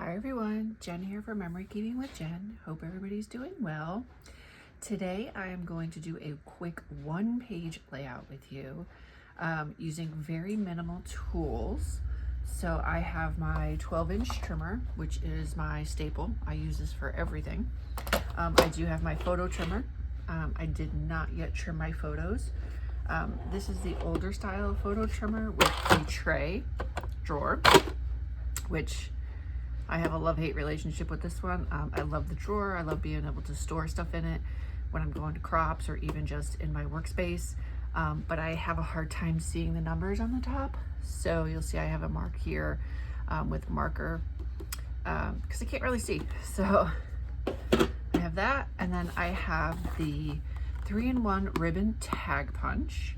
Hi everyone, Jen here for Memory Keeping with Jen. Hope everybody's doing well. Today I am going to do a quick one-page layout with you using very minimal tools. So I have my 12-inch trimmer, which is my staple. I use this for everything. I do have my photo trimmer. I did not yet trim my photos. This is the older style photo trimmer with a tray drawer, which I have a love-hate relationship with this one. I love the drawer. I love being able to store stuff in it when I'm going to crops or even just in my workspace. But I have a hard time seeing the numbers on the top. So you'll see I have a mark here with marker because I can't really see. So I have that, and then I have the 3-in-1 ribbon tag punch.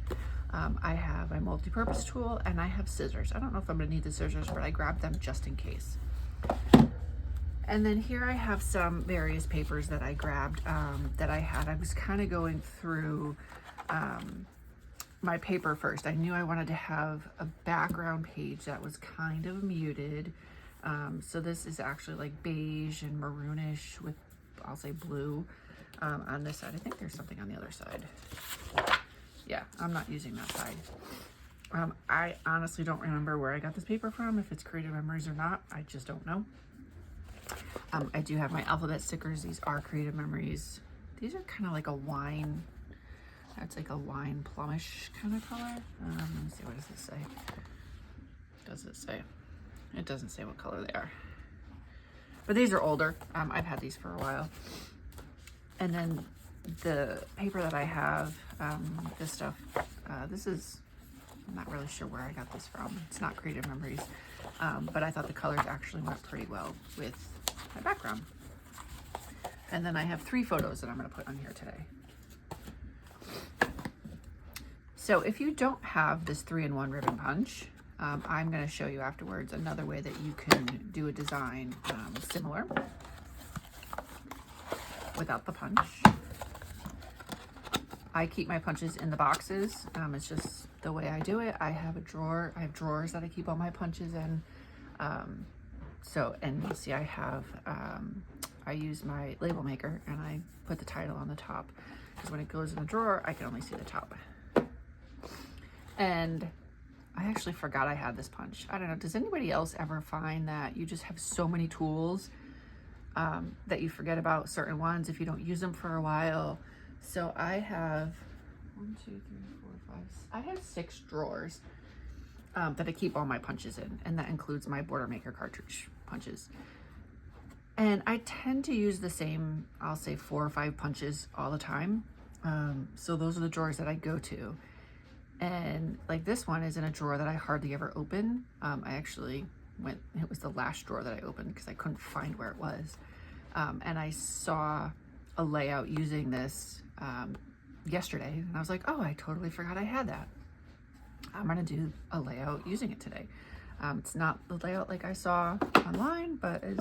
I have my multi-purpose tool, and I have scissors. I don't know if I'm gonna need the scissors, but I grabbed them just in case. And then here I have some various papers that I grabbed that I had. I was kind of going through my paper first. I knew I wanted to have a background page that was kind of muted. So this is actually like beige and maroonish with, I'll say, blue on this side. I think there's something on the other side. Yeah, I'm not using that side. I honestly don't remember where I got this paper from, if it's Creative Memories or not. I just don't know. I do have my alphabet stickers. These are Creative Memories. These are kind of like a wine, that's like a wine plumish kind of color. Let me see, what does this say? Does it say? It doesn't say what color they are. But these are older. I've had these for a while. And then the paper that I have, this stuff, this is, I'm not really sure where I got this from. It's not Creative Memories, but I thought the colors actually went pretty well with my background. And then I have 3 photos that I'm going to put on here today. So if you don't have this 3-in-1 ribbon punch, I'm going to show you afterwards another way that you can do a design similar without the punch. I keep my punches in the boxes. It's just the way I do it. I have a drawer. I have drawers that I keep all my punches in. And you'll see I have, I use my label maker and I put the title on the top because when it goes in the drawer, I can only see the top. And I actually forgot I had this punch. I don't know, does anybody else ever find that you just have so many tools that you forget about certain ones if you don't use them for a while? So I have 1, 2, 3, 4, 5. I have 6 drawers that I keep all my punches in, and that includes my Border Maker cartridge punches. And I tend to use the same, I'll say 4 or 5 punches all the time. So those are the drawers that I go to. And like this one is in a drawer that I hardly ever open. I actually it was the last drawer that I opened because I couldn't find where it was. And I saw a layout using this yesterday, and I was like, oh, I totally forgot I had that. I'm gonna do a layout using it today. It's not the layout like I saw online, but it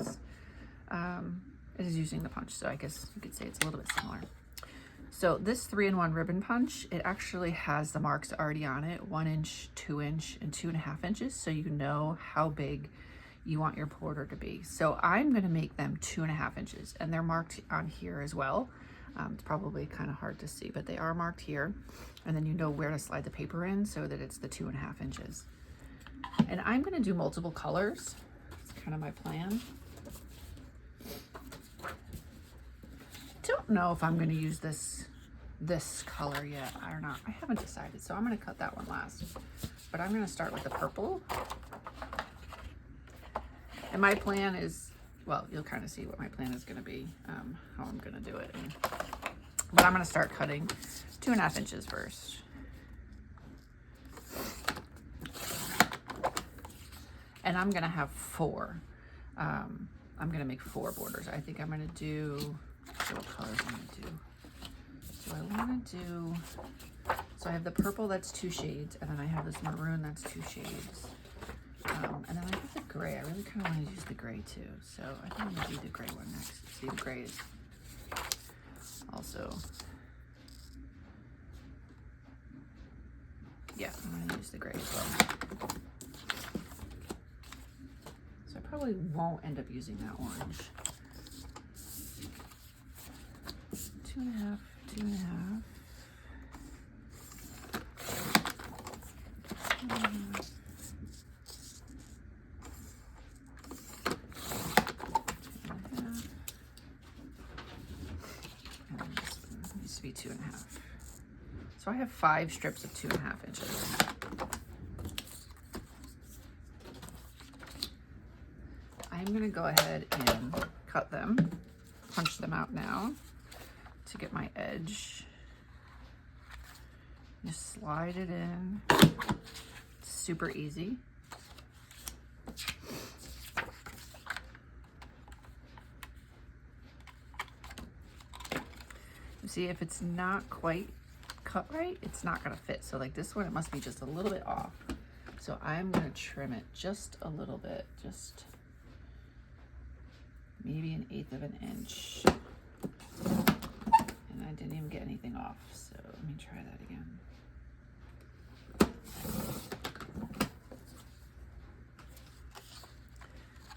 is using the punch, so I guess you could say it's a little bit similar. So this 3-in-1 ribbon punch, it actually has the marks already on it, 1 inch, 2 inch, and 2.5 inches, so you know how big you want your border to be. So I'm gonna make them 2.5 inches, and they're marked on here as well. It's probably kind of hard to see, but they are marked here. And then you know where to slide the paper in so that it's the 2.5 inches. And I'm gonna do multiple colors. That's kind of my plan. Don't know if I'm gonna use this color yet or not. I haven't decided, so I'm gonna cut that one last. But I'm gonna start with the purple. And my plan is, well, you'll kind of see what my plan is gonna be, how I'm gonna do it. But I'm gonna start cutting 2.5 inches first. And I'm gonna have 4. I'm gonna make 4 borders. I think I'm gonna do, what colors I'm gonna do. So I wanna do, so I have the purple that's 2 shades, and then I have this maroon that's 2 shades. And then I have the gray. I really kind of want to use the gray too. So I think I'm gonna do the gray one next. See, the gray is also, yeah, I'm gonna use the gray as well. So I probably won't end up using that orange. 2.5, 2.5. Needs to be 2.5. So I have 5 strips of 2.5 inches. I'm gonna go ahead and cut them, punch them out now to get my edge. Just slide it in. It's super easy. See, if it's not quite cut right, it's not gonna fit. So like this one, it must be just a little bit off. So I'm gonna trim it just a little bit, just maybe 1/8 of an inch. And I didn't even get anything off. So let me try that again.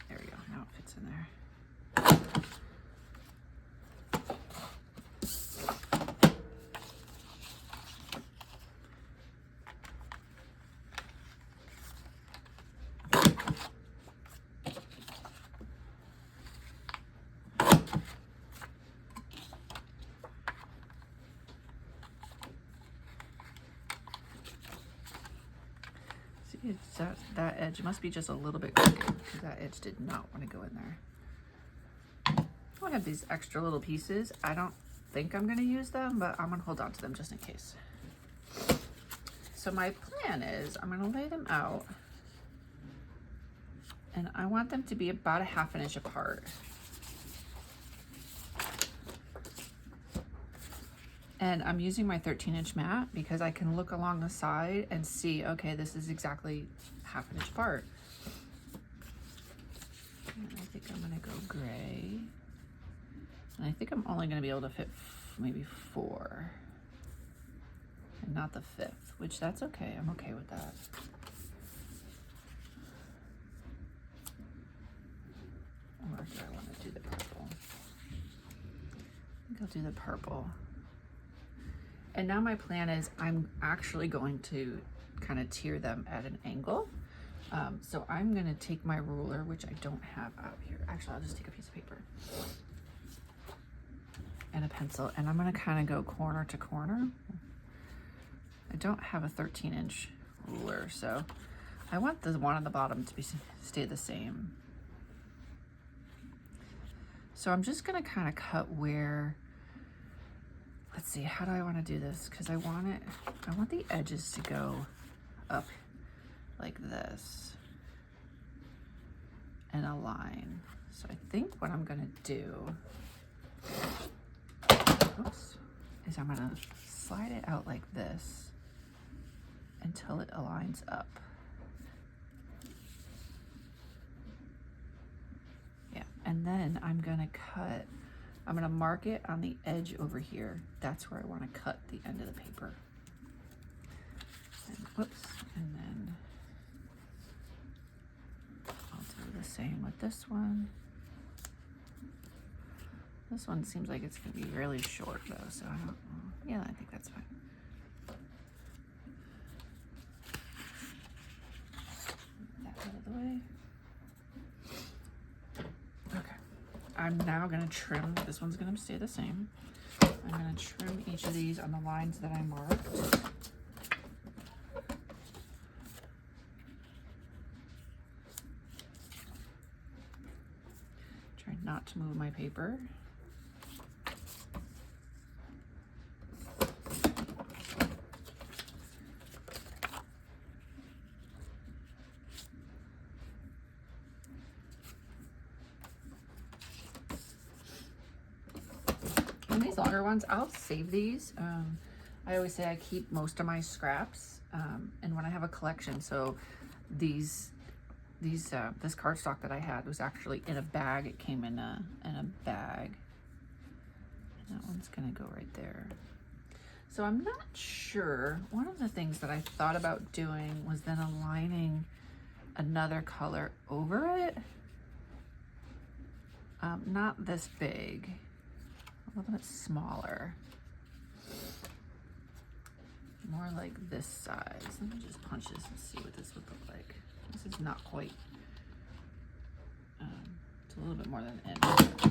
There we go, now it fits in there. It's that edge must be just a little bit crooked because that edge did not want to go in there. I have these extra little pieces. I don't think I'm going to use them, but I'm going to hold on to them just in case. So my plan is I'm going to lay them out, and I want them to be about 1/2 inch apart. And I'm using my 13-inch mat because I can look along the side and see, okay, this is exactly 1/2 inch apart. And I think I'm gonna go gray. And I think I'm only gonna be able to fit maybe 4 and not the 5th, which that's okay. I'm okay with that. Or do I wanna do the purple? I think I'll do the purple. And now my plan is I'm actually going to kind of tier them at an angle. So I'm gonna take my ruler, which I don't have out here. Actually, I'll just take a piece of paper and a pencil, and I'm gonna kind of go corner to corner. I don't have a 13-inch ruler, so I want the one on the bottom to stay the same. So I'm just gonna kind of cut where, let's see, how do I want to do this? Because I want the edges to go up like this and a line. So I think what I'm gonna do, oops, is I'm gonna slide it out like this until it aligns up. Yeah, and then I'm gonna mark it on the edge over here. That's where I want to cut the end of the paper. And whoops, and then I'll do the same with this one. This one seems like it's going to be really short though, so I don't know. Yeah, I think that's fine. That out of the way. Okay. I'm now going to trim, this one's going to stay the same. I'm going to trim each of these on the lines that I marked. Try not to move my paper. And these longer ones, I'll save these. I always say I keep most of my scraps, and when I have a collection, so this cardstock that I had was actually in a bag. It came in a bag, and that one's gonna go right there. So I'm not sure. One of the things that I thought about doing was then aligning another color over it. Not this big, a little bit smaller. More like this size. Let me just punch this and see what this would look like. This is not quite, it's a little bit more than an inch.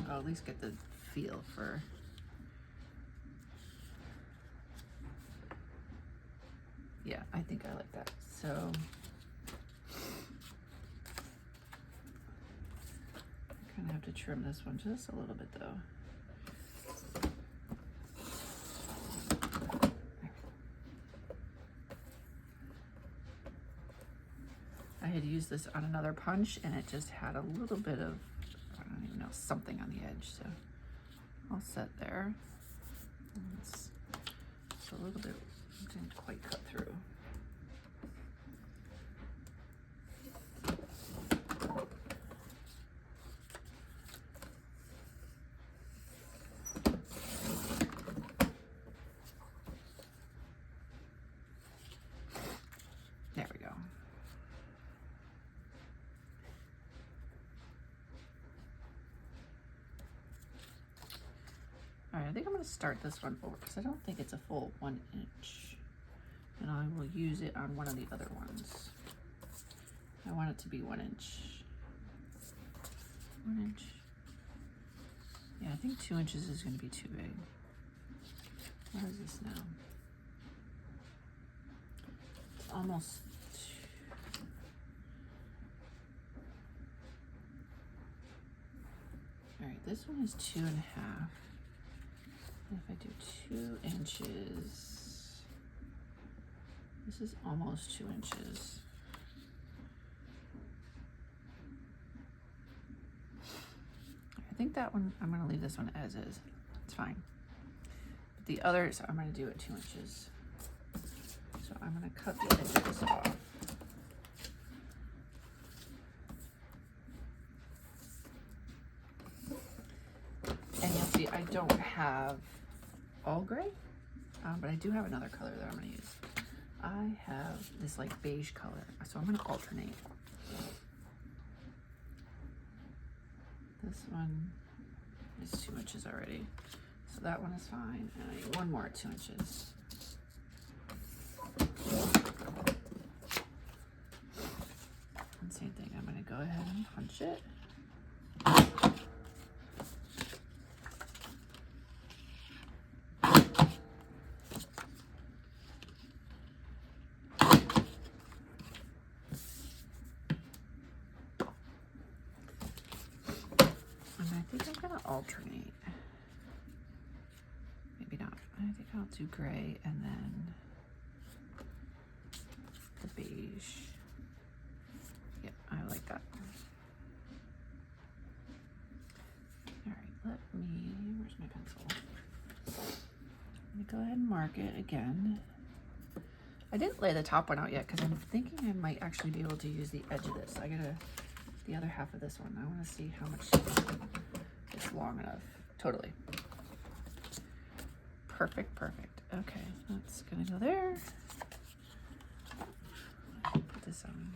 I'll at least get the feel for. Yeah, I think I like that. So I kind of have to trim this one just a little bit though. I had used this on another punch and it just had a little bit of, I don't even know, something on the edge. So I'll set there. It's a little bit, didn't quite cut through. There we go. All right, I think I'm going to start this one over because I don't think it's a full 1 inch. And I will use it on one of the other ones. I want it to be 1 inch. 1 inch. Yeah, I think 2 inches is going to be too big. What is this now? It's almost. All right, this one is 2.5. If I do 2 inches, this is almost 2 inches. I think that one, I'm going to leave this one as is. It's fine. But the others, I'm going to do it 2 inches. So I'm going to cut the edge of this off. And you'll see I don't have all gray, but I do have another color that I'm going to use. I have this like beige color, so I'm going to alternate. This one is 2 inches already, so that one is fine. And I need one more at 2 inches. And same thing, I'm going to go ahead and punch it. Alternate. Maybe not. I think I'll do gray and then the beige. Yep, I like that. All right, where's my pencil? Let me go ahead and mark it again. I didn't lay the top one out yet because I'm thinking I might actually be able to use the edge of this. I gotta, the other half of this one. I want to see how much it's long enough. Totally. Perfect, perfect. Okay, that's gonna go there. Put this on.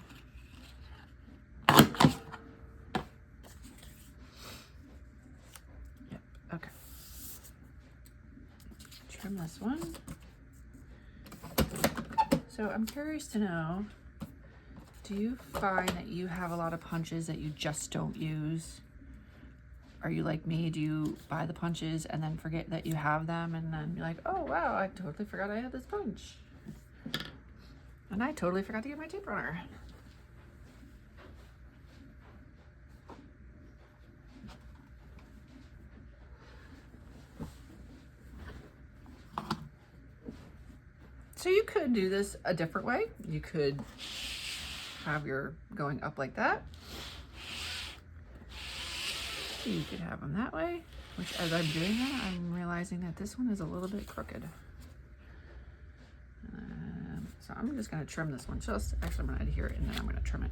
Yep, okay. Trim this one. So I'm curious to know, do you find that you have a lot of punches that you just don't use? Are you like me? Do you buy the punches and then forget that you have them and then you're like, oh wow, I totally forgot I had this punch. And I totally forgot to get my tape runner. So you could do this a different way. You could have your going up like that. You could have them that way, which as I'm doing that, I'm realizing that this one is a little bit crooked. So I'm just gonna trim this one. Actually, I'm gonna adhere it and then I'm gonna trim it.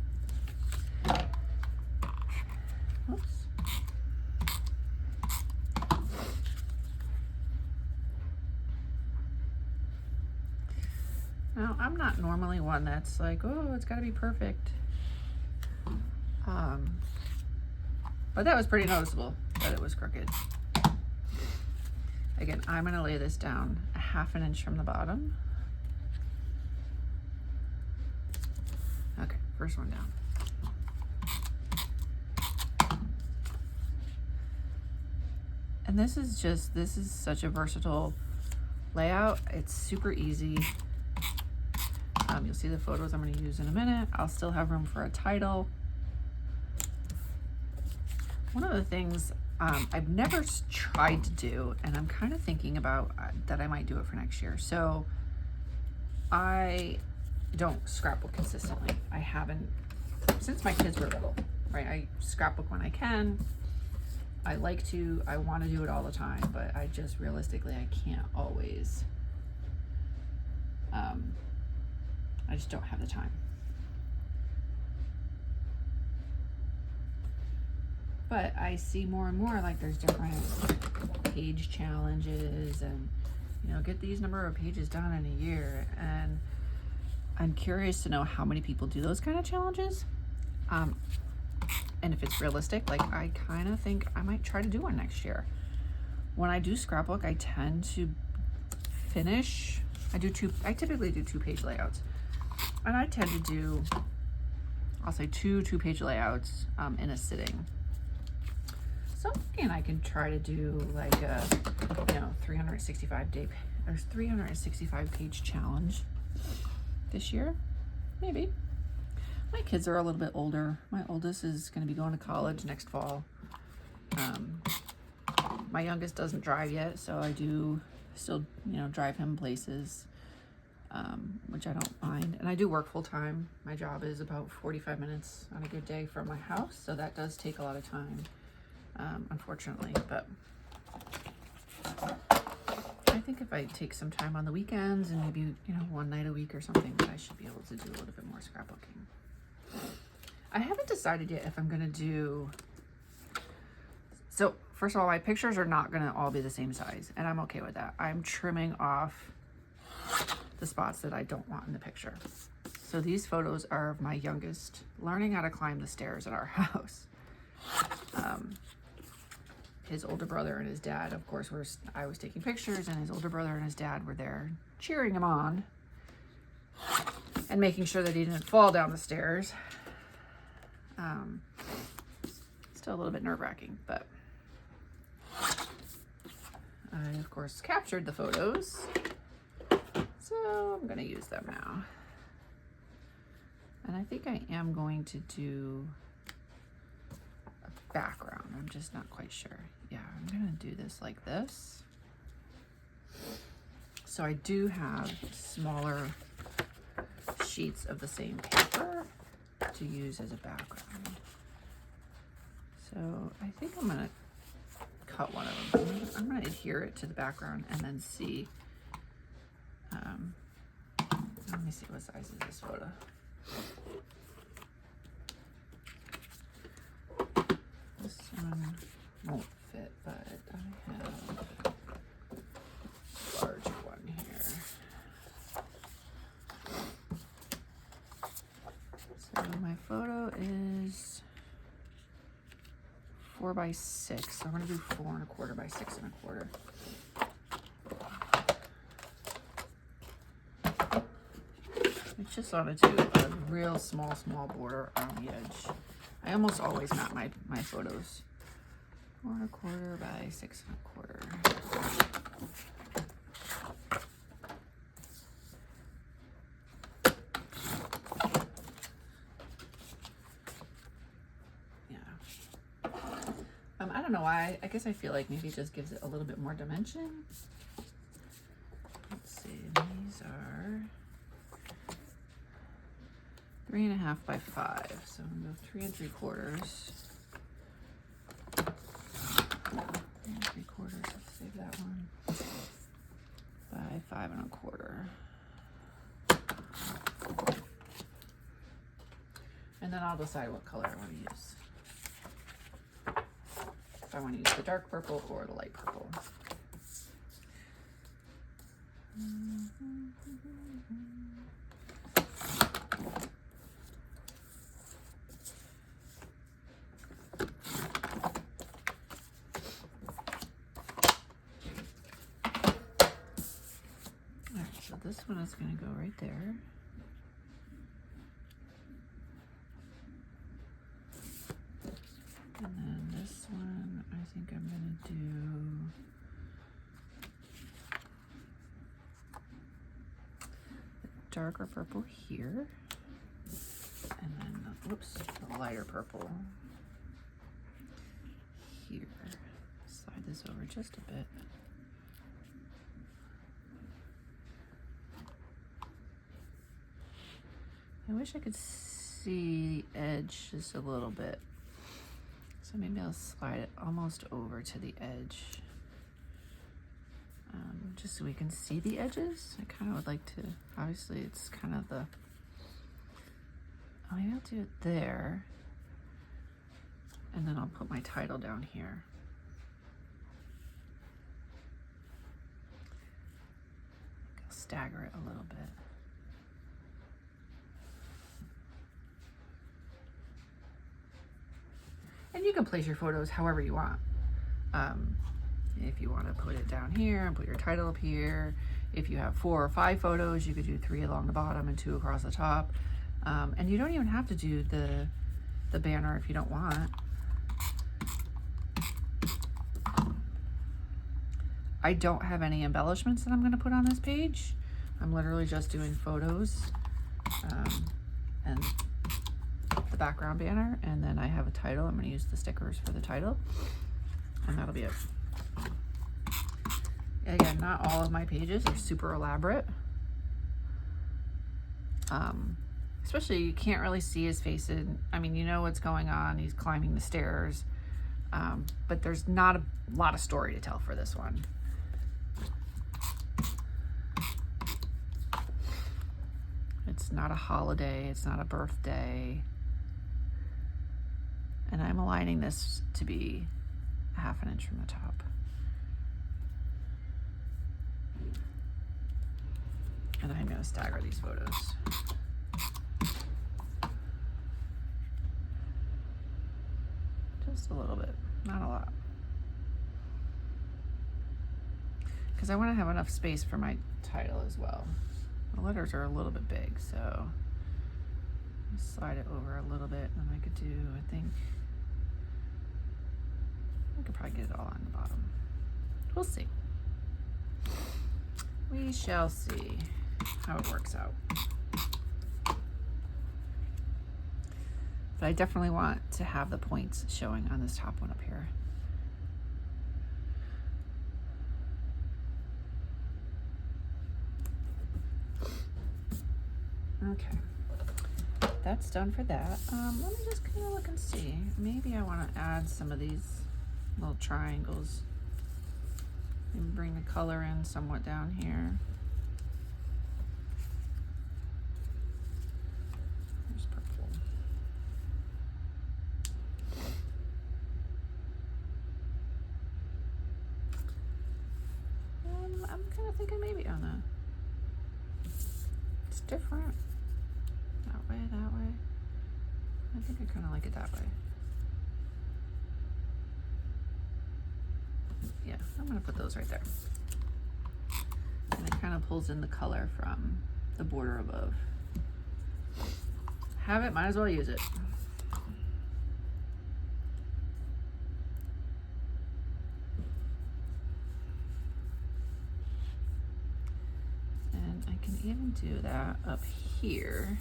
Oops. Now, I'm not normally one that's like, oh, it's gotta be perfect. But that was pretty noticeable. that it was crooked. Again, I'm gonna lay this down a 1/2 inch from the bottom. Okay, first one down. And this is such a versatile layout. It's super easy. You'll see the photos I'm going to use in a minute. I'll still have room for a title. One of the things I've never tried to do, and I'm kind of thinking about that I might do it for next year. So I don't scrapbook consistently. I haven't since my kids were little, right? I scrapbook when I can. I like to, I want to do it all the time, but I just realistically, I can't always. I just don't have the time. But I see more and more, like there's different page challenges and, you know, get these number of pages done in a year. And I'm curious to know how many people do those kind of challenges. And if it's realistic, like I kind of think I might try to do one next year. When I do scrapbook, I tend to finish, I typically do 2-page layouts. And I tend to do, I'll say 2-page layouts in a sitting. So again, I can try to do like a, 365 page challenge this year, maybe. My kids are a little bit older. My oldest is going to be going to college next fall. My youngest doesn't drive yet, so I do still, drive him places, which I don't mind. And I do work full time. My job is about 45 minutes on a good day from my house, so that does take a lot of time, unfortunately. But I think if I take some time on the weekends and maybe, one night a week or something, I should be able to do a little bit more scrapbooking. I haven't decided yet if I'm going to do... So, first of all, my pictures are not going to all be the same size, and I'm okay with that. I'm trimming off the spots that I don't want in the picture. So these photos are of my youngest learning how to climb the stairs at our house. His older brother and his dad, of course, I was taking pictures, and his older brother and his dad were there cheering him on and making sure that he didn't fall down the stairs. Still a little bit nerve-wracking, but I, of course, captured the photos, so I'm going to use them now. And I think I am going to do a background. I'm just not quite sure. Yeah, I'm going to do this like this. So I do have smaller sheets of the same paper to use as a background. So I think I'm going to cut one of them. I'm going to adhere it to the background and then see. Let me see, what size is this photo? This one won't fit, but I have a larger one here. So my photo is 4 by 6. So I'm going to do 4 1/4 by 6 1/4. I just want to do a real small border on the edge. I almost always map my photos. 4 1/4 by 6 1/4. I don't know why. I guess I feel like maybe it just gives it a little bit more dimension. Let's see. These are 3 1/2 by 5. So I'm going to go 3 3/4. 3 3/4. Let's save that one. By 5 1/4. And then I'll decide what color I want to use. If I want to use the dark purple or the light purple. this one is going to go right there. And then this one, I think I'm going to do the darker purple here. And then, whoops, the lighter purple here. Slide this over just a bit. I wish I could see the edge just a little bit. So maybe I'll slide it almost over to the edge. Just so we can see the edges. I kind of would like to, obviously it's kind of the, oh, maybe I'll do it there. And then I'll put my title down here. I'll stagger it a little bit. And you can place your photos however you want. If you want to put it down here and put your title up here. If you have 4 or 5 photos, you could do 3 along the bottom and 2 across the top. And you don't even have to do the banner if you don't want. I don't have any embellishments that I'm going to put on this page. I'm literally just doing photos and the background banner, and then I have a title. I'm going to use the stickers for the title, and that'll be it. Again, not all of my pages are super elaborate. Especially you can't really see his face. I mean, you know what's going on. He's climbing the stairs, but there's not a lot of story to tell for this one. It's not a holiday. It's not a birthday. And I'm aligning this to be 1/2 inch from the top. And I'm going to stagger these photos. Just a little bit, not a lot. Because I want to have enough space for my title as well. The letters are a little bit big, so slide it over a little bit, and I could do, I think, I could probably get it all on the bottom. We'll see. We shall see how it works out. But I definitely want to have the points showing on this top one up here. Okay, that's done for that. Let me just kind of look and see. Maybe I want to add some of these little triangles and bring the color in somewhat down here. There's purple. I'm kind of thinking maybe on that. It's different. That way, that way. I think I kind of like it that way. Yeah, I'm gonna put those right there. And it kind of pulls in the color from the border above. Have it, might as well use it. And I can even do that up here.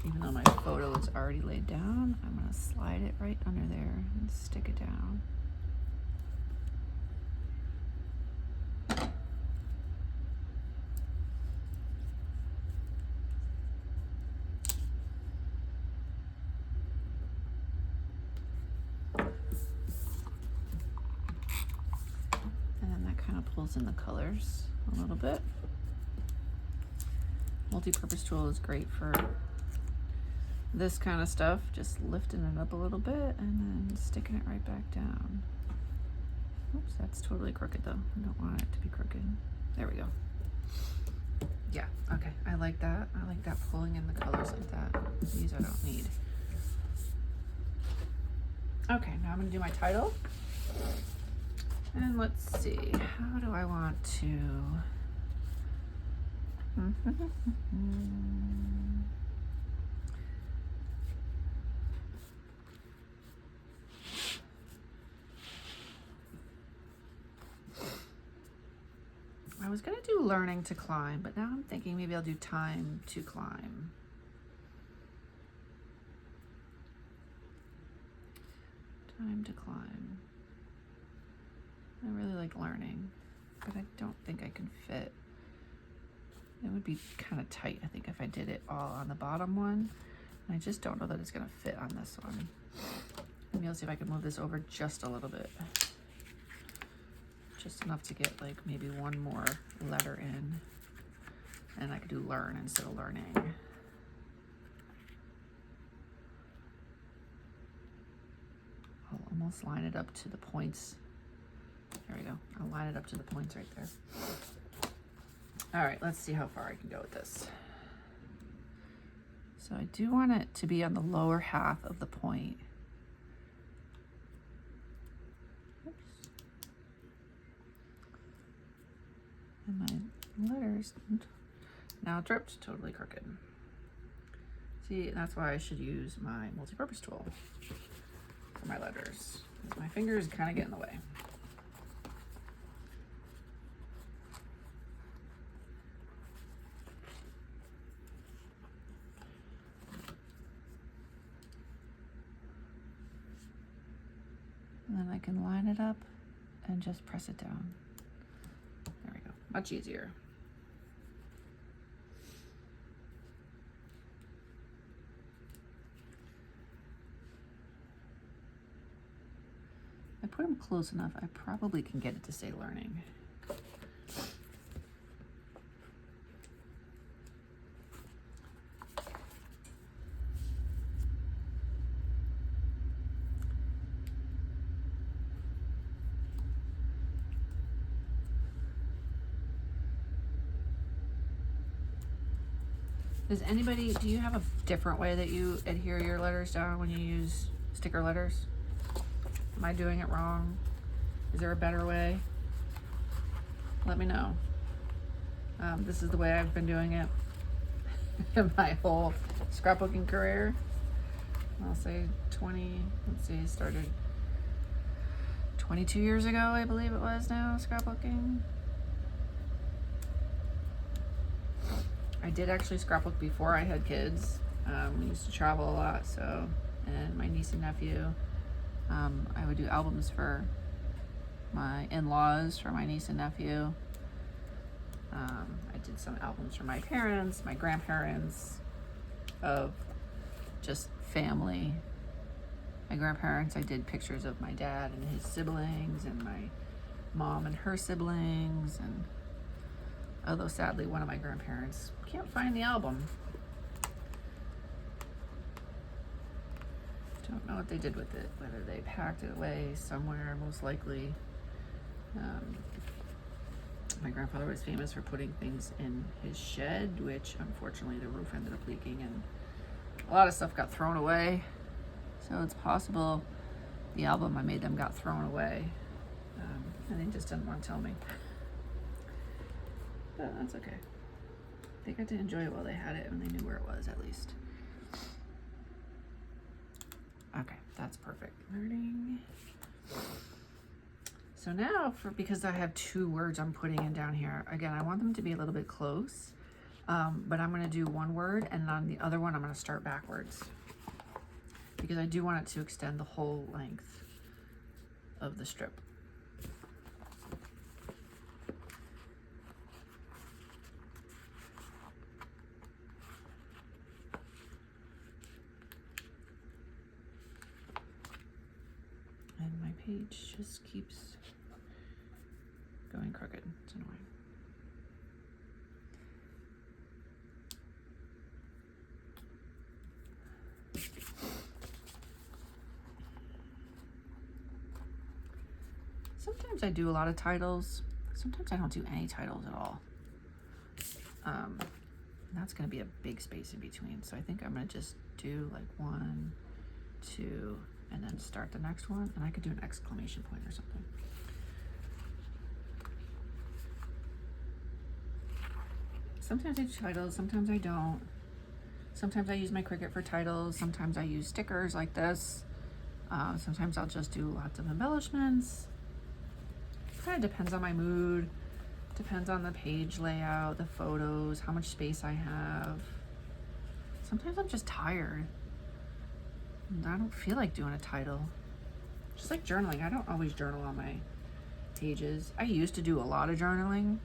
Even though my photo is already laid down, I'm gonna slide it right under there and stick it down. Pulls in the colors a little bit. Multi-purpose tool is great for this kind of stuff, just lifting it up a little bit and then sticking it right back down. Oops, that's totally crooked though. I don't want it to be crooked. There we go. Yeah, okay, I like that. I like that pulling in the colors like that. These I don't need. Okay, now I'm gonna do my title. And let's see, how do I want to I was gonna do learning to climb, but now I'm thinking maybe I'll do time to climb. Time to climb. I really like learning, but I don't think I can fit. It would be kind of tight, I think, if I did it all on the bottom one. And I just don't know that it's gonna fit on this one. Maybe I'll see if I can move this over just a little bit. Just enough to get like maybe one more letter in. And I could do learn instead of learning. I'll almost line it up to the points. There we go. I'll line it up to the points right there. All right, let's see how far I can go with this. So I do want it to be on the lower half of the point. Oops. And my letters now dripped, totally crooked. See, that's why I should use my multi-purpose tool for my letters. My fingers kind of get in the way. And then I can line it up and just press it down. There we go, much easier. If I put them close enough, I probably can get it to say learning. Does anybody, do you have a different way that you adhere your letters down when you use sticker letters? Am I doing it wrong? Is there a better way? Let me know. This is the way I've been doing it in my whole scrapbooking career. I'll say 20, let's see, started 22 years ago, I believe it was now, scrapbooking. I did actually scrapbook before I had kids. We used to travel a lot, so, and my niece and nephew. I would do albums for my in-laws, for my niece and nephew. I did some albums for my parents, my grandparents, of just family. My grandparents, I did pictures of my dad and his siblings, and my mom and her siblings, and although sadly one of my grandparents can't find the album. Don't know what they did with it, whether they packed it away somewhere, most likely. My grandfather was famous for putting things in his shed, which unfortunately the roof ended up leaking and a lot of stuff got thrown away. So it's possible the album I made them got thrown away, and they just didn't want to tell me. But that's okay. They got to enjoy it while they had it, and they knew where it was at least. Okay, that's perfect. Learning. So now, because I have two words I'm putting in down here, again, I want them to be a little bit close, but I'm going to do one word, and on the other one, I'm going to start backwards, because I do want it to extend the whole length of the strip. And my page just keeps going crooked. It's annoying. Sometimes I do a lot of titles. Sometimes I don't do any titles at all. That's going to be a big space in between. So I think I'm going to just do like 1, 2, and then start the next one. And I could do an exclamation point or something. Sometimes I do titles, sometimes I don't. Sometimes I use my Cricut for titles, sometimes I use stickers like this. Sometimes I'll just do lots of embellishments. Kind of depends on my mood, depends on the page layout, the photos, how much space I have. Sometimes I'm just tired and I don't feel like doing a title. Just like journaling, I don't always journal on my pages. I used to do a lot of journaling.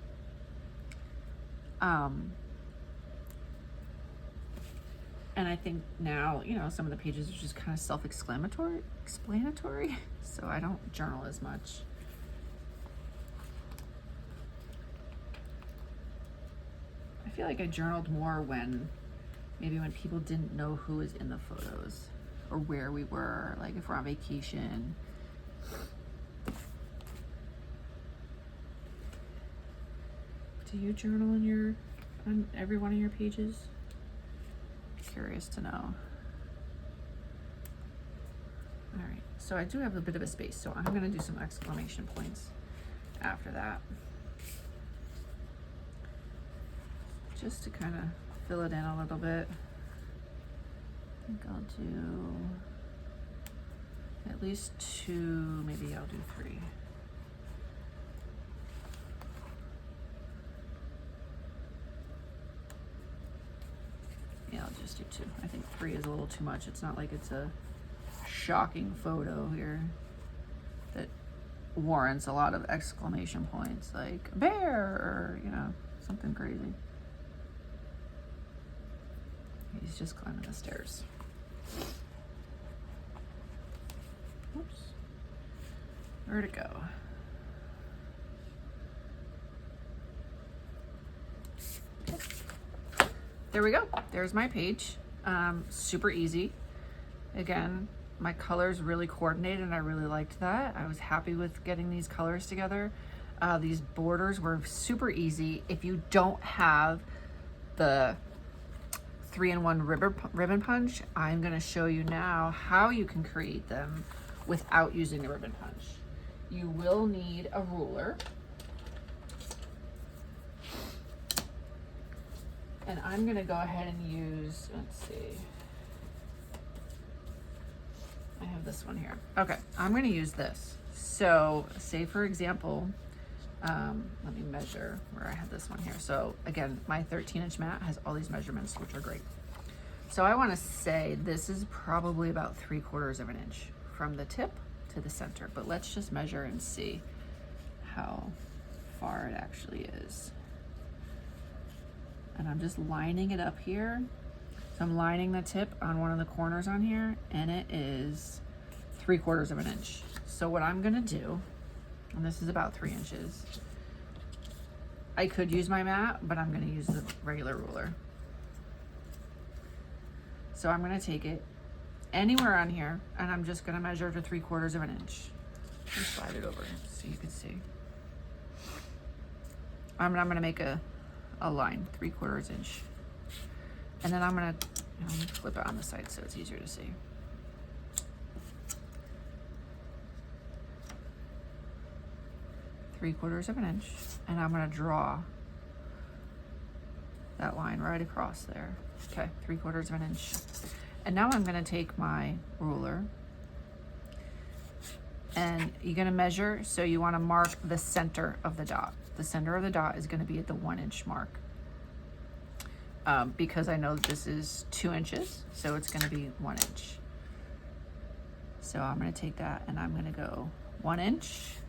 And I think now, you know, some of the pages are just kind of self-explanatory, so I don't journal as much. I feel like I journaled more when people didn't know who was in the photos or where we were, like if we're on vacation. Do you journal on every one of your pages? Curious to know. All right, so I do have a bit of a space, so I'm gonna do some exclamation points after that, just to kind of fill it in a little bit. I think I'll do at least 2, maybe I'll do 3. Yeah, I'll just do 2. I think 3 is a little too much. It's not like it's a shocking photo here that warrants a lot of exclamation points, like a bear or, you know, something crazy. He's just climbing the stairs. Oops. Where'd it go? There we go. There's my page. Super easy. Again, my colors really coordinated and I really liked that. I was happy with getting these colors together. These borders were super easy. If you don't have the 3-in-1 ribbon punch, I'm going to show you now how you can create them without using the ribbon punch. You will need a ruler. And I'm gonna go ahead and use, let's see. I have this one here. Okay, I'm gonna use this. So say for example, let me measure where I had this one here. So again, my 13-inch mat has all these measurements, which are great. So I wanna say this is probably about 3/4 of an inch from the tip to the center, but let's just measure and see how far it actually is. And I'm just lining it up here. So I'm lining the tip on one of the corners on here, and it is 3/4 of an inch. So what I'm gonna do, and this is about 3 inches, I could use my mat, but I'm gonna use the regular ruler. So I'm gonna take it anywhere on here, and I'm just gonna measure to 3/4 of an inch. Just slide it over so you can see. I'm gonna make a line, 3/4 inch. And then I'm gonna flip it on the side so it's easier to see. Three-quarters of an inch, and I'm gonna draw that line right across there. Okay, 3/4 of an inch. And now I'm gonna take my ruler, and you're gonna measure, so you wanna mark the center of the dot. The center of the dot is gonna be at the 1 inch mark. Because I know that this is 2 inches, so it's gonna be 1 inch. So I'm gonna take that and I'm gonna go 1 inch,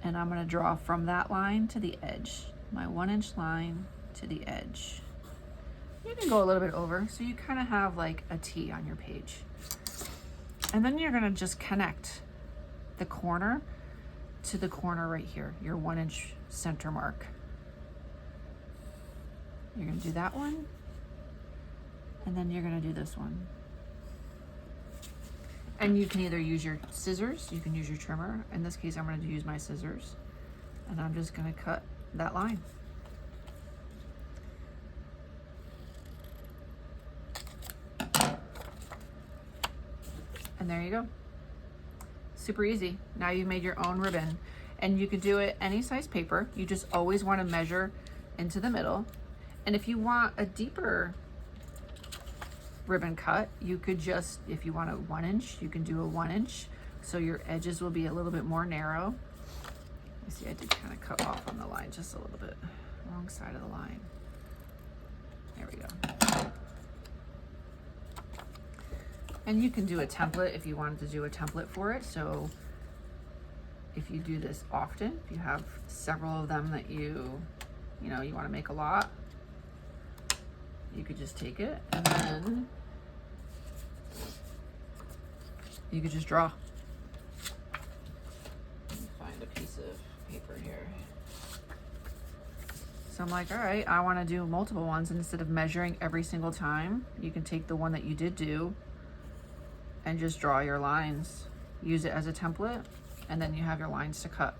and I'm gonna draw from that line to the edge, my 1 inch line to the edge. You can go a little bit over, so you kind of have like a T on your page. And then you're gonna just connect the corner to the corner right here, your 1 inch center mark. You're gonna do that one, and then you're gonna do this one. And you can either use your scissors, you can use your trimmer. In this case, I'm gonna use my scissors, and I'm just gonna cut that line. And there you go. Super easy. Now you've made your own ribbon, and you could do it any size paper. You just always wanna measure into the middle. And if you want a deeper ribbon cut, you could just, if you want a 1 inch, you can do a 1 inch. So your edges will be a little bit more narrow. You see, I did kind of cut off on the line just a little bit, wrong side of the line. There we go. And you can do a template if you wanted to do a template for it. So if you do this often, if you have several of them that you want to make a lot, you could just take it and then you could just draw. Let me find a piece of paper here. So I'm like, all right, I want to do multiple ones, and instead of measuring every single time, you can take the one that you did do and just draw your lines. Use it as a template, and then you have your lines to cut.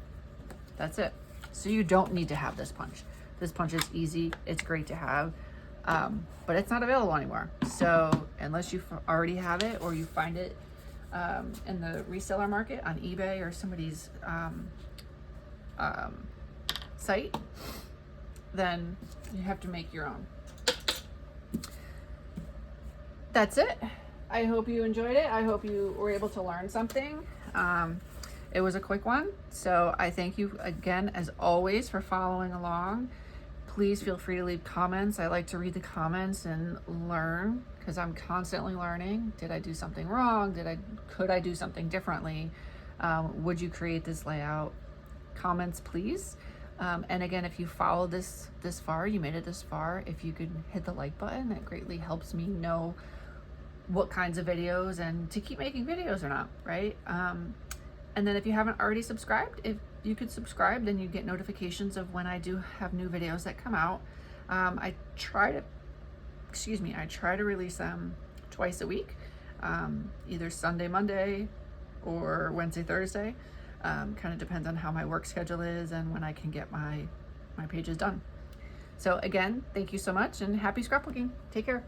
That's it. So you don't need to have this punch. This punch is easy. It's great to have, but it's not available anymore. So unless you already have it or you find it in the reseller market on eBay or somebody's site, then you have to make your own. That's it. I hope you enjoyed it. I hope you were able to learn something. It was a quick one, so I thank you again, as always, for following along. Please feel free to leave comments. I like to read the comments and learn, because I'm constantly learning. Did I do something wrong? Could I do something differently? Would you create this layout? Comments, please. And again, if you followed this far, you made it this far, if you could hit the like button, that greatly helps me know what kinds of videos and to keep making videos or not, right? And then if you haven't already subscribed, if you could subscribe, then you get notifications of when I do have new videos that come out. I try to release them twice a week, either Sunday, Monday, or Wednesday, Thursday. Kind of depends on how my work schedule is and when I can get my pages done. So again, thank you so much, and happy scrapbooking. Take care.